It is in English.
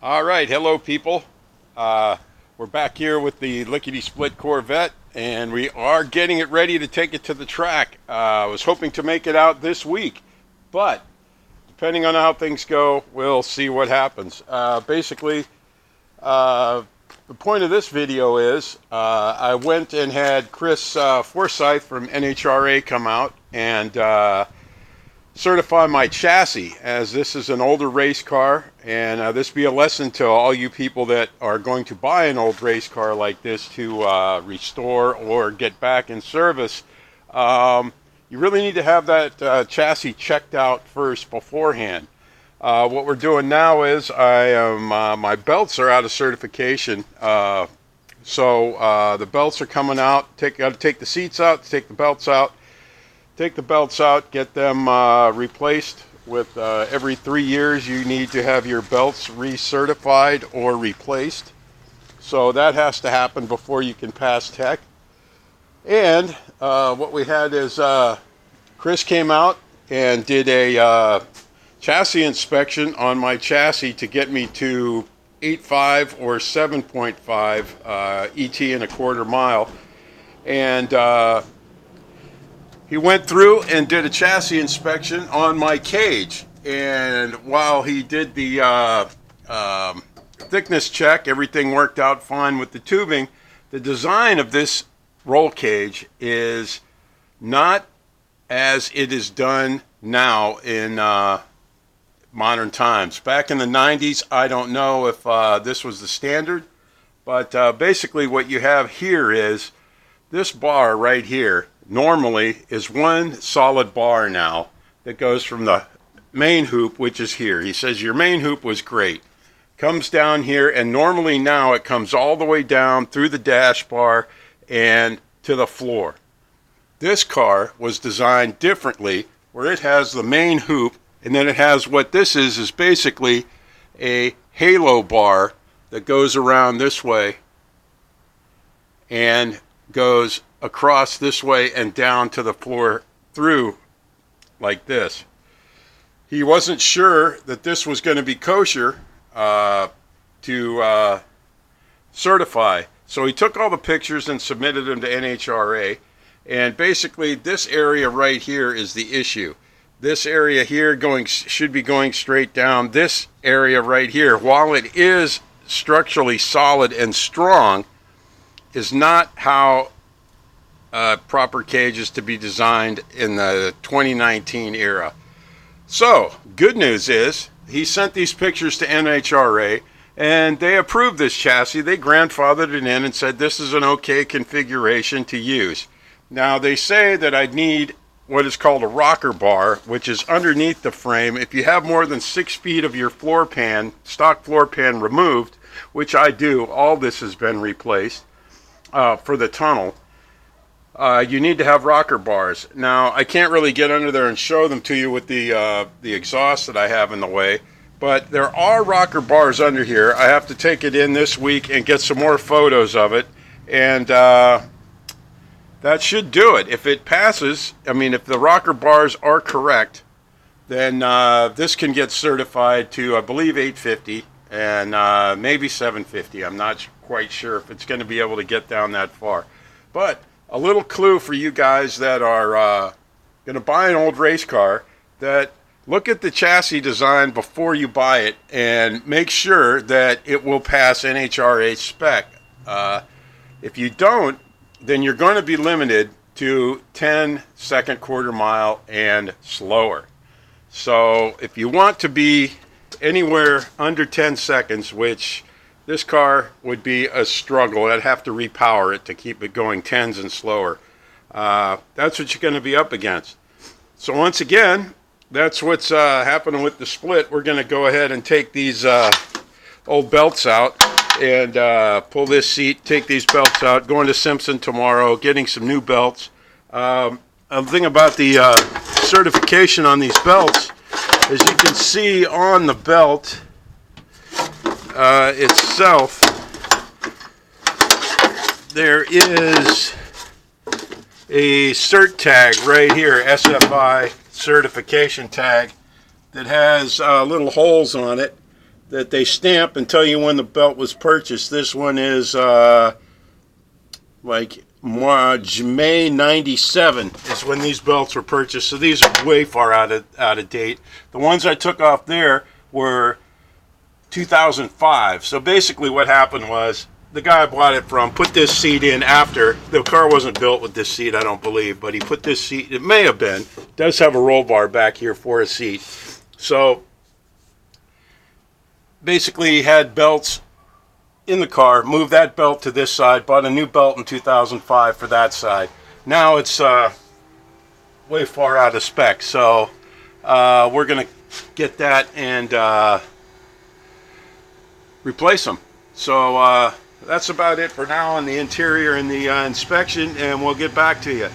All right, hello people. We're back here with the lickety split Corvette, and we are getting it ready to take it to the track. I was hoping to make it out this week, but depending on how things go, we'll see what happens. The point of this video is I went and had Chris Forsyth from NHRA come out and certify my chassis, as this is an older race car, and this be a lesson to all you people that are going to buy an old race car like this to restore or get back in service. You really need to have that chassis checked out first beforehand. What we're doing now is my belts are out of certification, so the belts are coming out. Got to take the seats out, take the belts out. Take the belts out, get them replaced with every 3 years you need to have your belts recertified or replaced. So that has to happen before you can pass tech. And what we had is Chris came out and did a chassis inspection on my chassis to get me to 8.5 or 7.5 ET in a quarter mile. And he went through and did a chassis inspection on my cage, and while he did the thickness check, everything worked out fine with the tubing. The design of this roll cage is not as it is done now in modern times. Back in the 90s, I don't know if this was the standard, but basically what you have here is this bar right here normally is one solid bar now that goes from the main hoop, which is here. He says your main hoop was great. Comes down here, and normally now it comes all the way down through the dash bar and to the floor. This car was designed differently, where it has the main hoop, and then it has what this is basically a halo bar that goes around this way and goes across this way and down to the floor through like this. He wasn't sure that this was going to be kosher to certify, so he took all the pictures and submitted them to NHRA, and basically this area right here is the issue. This area here should be going straight down. This area right here, while it is structurally solid and strong, is not how proper cages to be designed in the 2019 era. So, good news is, he sent these pictures to NHRA, and they approved this chassis. They grandfathered it in and said this is an okay configuration to use. Now, they say that I need what is called a rocker bar, which is underneath the frame. If you have more than 6 feet of your floor pan, stock floor pan removed, which I do, all this has been replaced for the tunnel. You need to have rocker bars. Now, I can't really get under there and show them to you with the exhaust that I have in the way, but there are rocker bars under here. I have to take it in this week and get some more photos of it, and that should do it. If it passes, I mean, if the rocker bars are correct, then this can get certified to, I believe, 850 and maybe 750. I'm not quite sure if it's going to be able to get down that far. But a little clue for you guys that are going to buy an old race car, that look at the chassis design before you buy it and make sure that it will pass NHRA spec. If you don't, then you're going to be limited to 10 second quarter mile and slower. So if you want to be anywhere under 10 seconds, which this car would be a struggle. I'd have to repower it to keep it going 10s and slower. That's what you're going to be up against. So once again, that's what's happening with the split. We're going to go ahead and take these old belts out and pull this seat, take these belts out, going to Simpson tomorrow, getting some new belts. The thing about the certification on these belts is you can see on the belt itself, there is a cert tag right here, SFI certification tag, that has little holes on it that they stamp and tell you when the belt was purchased. This one is like May 97 is when these belts were purchased, so these are way far out of date. The ones I took off there were 2005. So basically what happened was the guy I bought it from put this seat in after. The car wasn't built with this seat, I don't believe, but he put this seat, it may have been, it does have a roll bar back here for a seat. So basically he had belts in the car, moved that belt to this side, bought a new belt in 2005 for that side. Now it's way far out of spec, so we're gonna get that and replace them. So that's about it for now on the interior and the inspection, and we'll get back to you.